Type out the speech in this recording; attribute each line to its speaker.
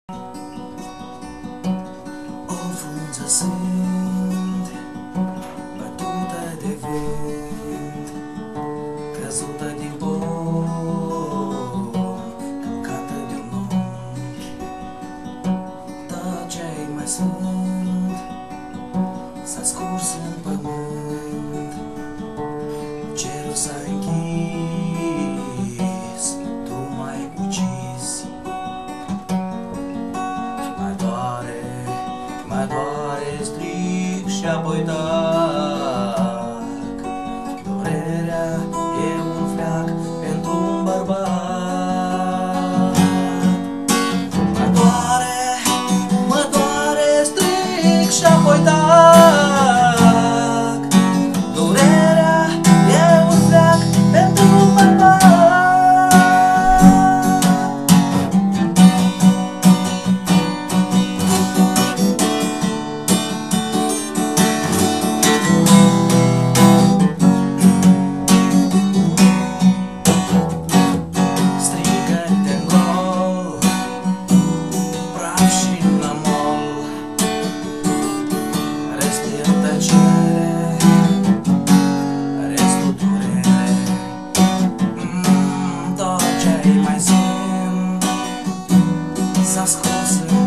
Speaker 1: O frunză sunt, bătută de vânt, căzută din pom, călcată de un ochi. Tot ce-i mai sunt s-a scurs în pământ, cerul s-a închis, tu m-ai ucis. Mă doare, strig și apoi tac. Durerea e un fleac pentru un bărbat. Mă doare, strig și apoi tac. Durerea e un fleac pentru un bărbat. S-a scos în